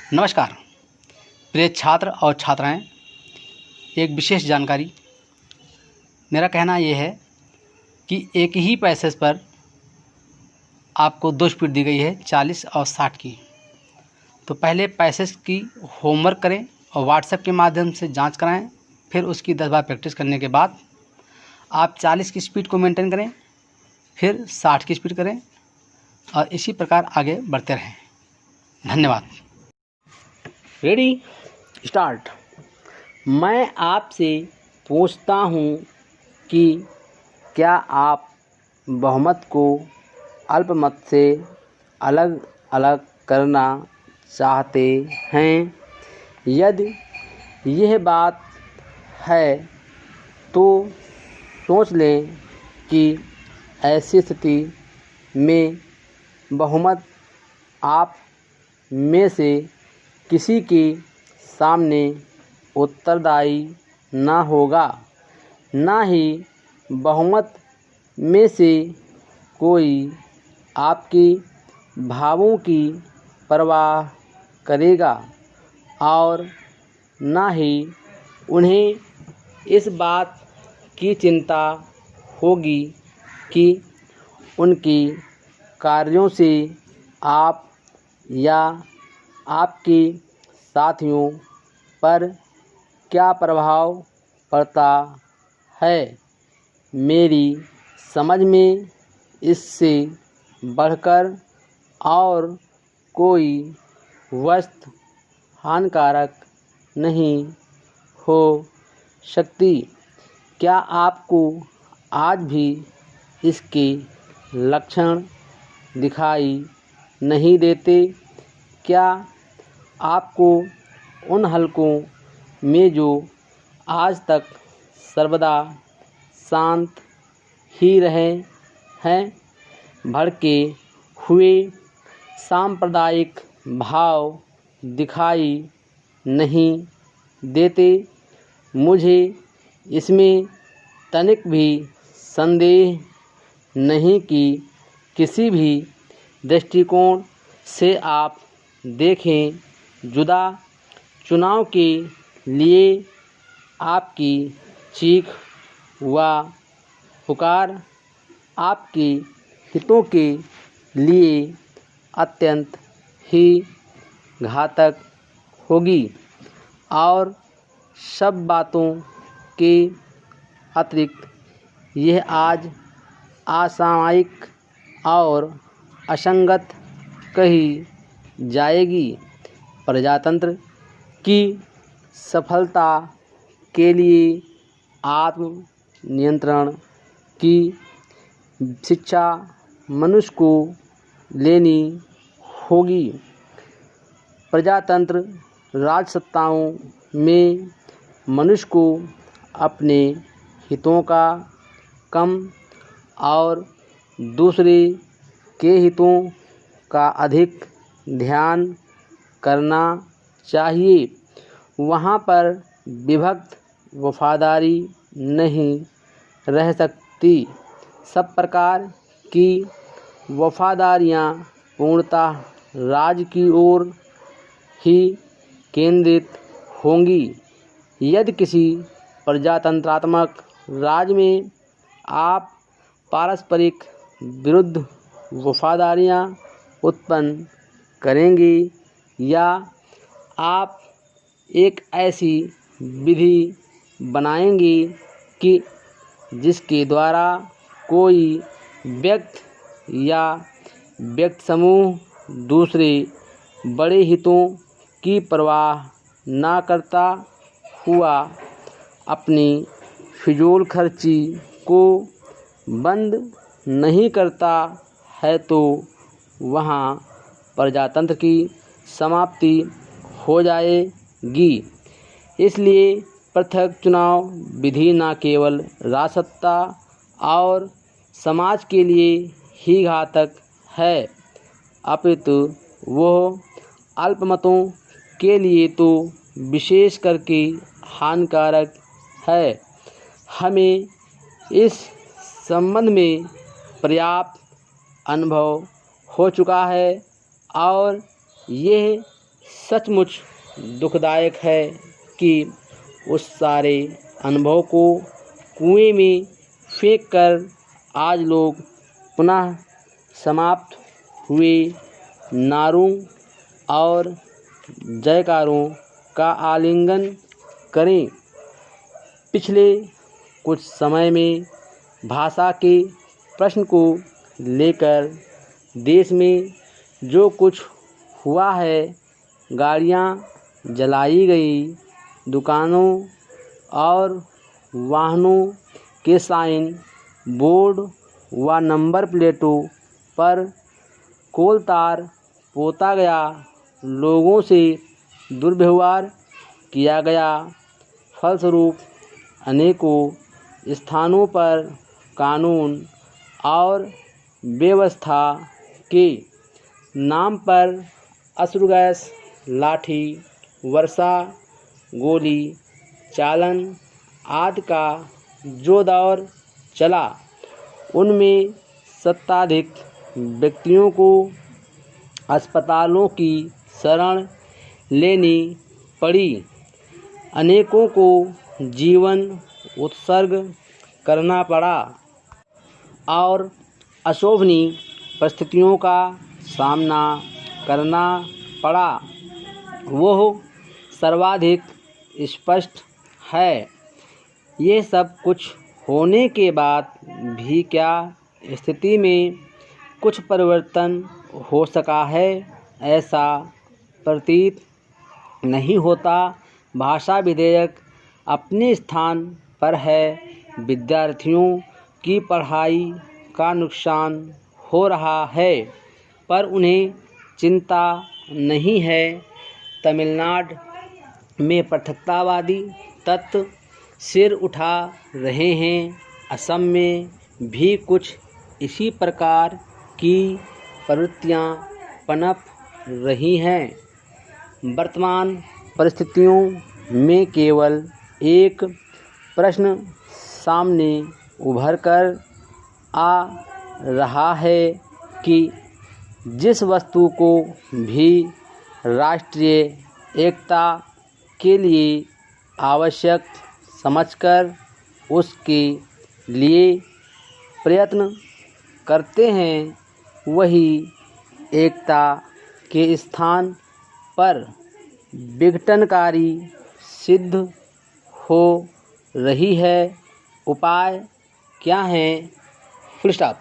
नमस्कार प्रिय छात्र और छात्राएं, एक विशेष जानकारी। मेरा कहना ये है कि एक ही पैसेज पर आपको 2 स्पीड दी गई है, 40 और 60 की। तो पहले पैसेज की होमवर्क करें और व्हाट्सएप के माध्यम से जांच कराएं। फिर उसकी 10 बार प्रैक्टिस करने के बाद आप 40 की स्पीड को मेंटेन करें, फिर 60 की स्पीड करें और इसी प्रकार आगे बढ़ते रहें। धन्यवाद। Ready start. मैं आपसे पूछता हूँ कि क्या आप बहुमत को अल्पमत से अलग अलग करना चाहते हैं? यदि यह बात है तो सोच लें कि ऐसी स्थिति में बहुमत आप में से किसी के सामने उत्तरदायी न होगा, न ही बहुमत में से कोई आपके भावों की परवाह करेगा और न ही उन्हें इस बात की चिंता होगी कि उनके कार्यों से आप या आपके साथियों पर क्या प्रभाव पड़ता है। मेरी समझ में इससे बढ़कर और कोई वस्तु हानिकारक नहीं हो सकती। क्या आपको आज भी इसके लक्षण दिखाई नहीं देते? क्या आपको उन हलकों में जो आज तक सर्वदा शांत ही रहे हैं, भड़के हुए सांप्रदायिक भाव दिखाई नहीं देते? मुझे इसमें तनिक भी संदेह नहीं कि किसी भी दृष्टिकोण से आप देखें, जुदा चुनाव के लिए आपकी चीख व पुकार आपके हितों के लिए अत्यंत ही घातक होगी और सब बातों के अतिरिक्त यह आज असामयिक और असंगत कही जाएगी। प्रजातंत्र की सफलता के लिए आत्म नियंत्रण की शिक्षा मनुष्य को लेनी होगी। प्रजातंत्र राजसत्ताओं में मनुष्य को अपने हितों का कम और दूसरे के हितों का अधिक ध्यान करना चाहिए। वहाँ पर विभक्त वफादारी नहीं रह सकती। सब प्रकार की वफादारियाँ पूर्णतः राज्य की ओर ही केंद्रित होंगी। यदि किसी प्रजातंत्रात्मक राज्य में आप पारस्परिक विरुद्ध वफादारियाँ उत्पन्न करेंगे या आप एक ऐसी विधि बनाएंगे कि जिसके द्वारा कोई व्यक्ति या व्यक्ति समूह दूसरे बड़े हितों की परवाह न करता हुआ अपनी फिजूल खर्ची को बंद नहीं करता है, तो वहाँ प्रजातंत्र की समाप्ति हो जाएगी। इसलिए पृथक चुनाव विधि न केवल राजसत्ता और समाज के लिए ही घातक है, अपितु वह अल्पमतों के लिए तो विशेष करके हानिकारक है। हमें इस संबंध में पर्याप्त अनुभव हो चुका है और यह सचमुच दुखदायक है कि उस सारे अनुभव को कुएं में फेंककर आज लोग पुनः समाप्त हुए नारों और जयकारों का आलिंगन करें। पिछले कुछ समय में भाषा के प्रश्न को लेकर देश में जो कुछ हुआ है, गाड़ियां जलाई गई, दुकानों और वाहनों के साइन बोर्ड व नंबर प्लेटों पर कोलतार पोता गया, लोगों से दुर्व्यवहार किया गया, फलस्वरूप अनेकों स्थानों पर कानून और व्यवस्था के नाम पर अश्रु गैस, लाठी वर्षा, गोली चालन आदि का जो दौर चला, उनमें शताधिक व्यक्तियों को अस्पतालों की शरण लेनी पड़ी, अनेकों को जीवन उत्सर्ग करना पड़ा और अशोभनीय परिस्थितियों का सामना करना पड़ा। वह सर्वाधिक स्पष्ट है। ये सब कुछ होने के बाद भी क्या स्थिति में कुछ परिवर्तन हो सका है, ऐसा प्रतीत नहीं होता। भाषा विधेयक अपने स्थान पर है। विद्यार्थियों की पढ़ाई का नुकसान हो रहा है, पर उन्हें चिंता नहीं है। तमिलनाडु में पृथकतावादी तत्व सिर उठा रहे हैं। असम में भी कुछ इसी प्रकार की प्रवृत्तियां पनप रही हैं। वर्तमान परिस्थितियों में केवल एक प्रश्न सामने उभर कर आ रहा है कि जिस वस्तु को भी राष्ट्रीय एकता के लिए आवश्यक समझकर उसके लिए प्रयत्न करते हैं, वही एकता के स्थान पर विघटनकारी सिद्ध हो रही है। उपाय क्या है? Full stop.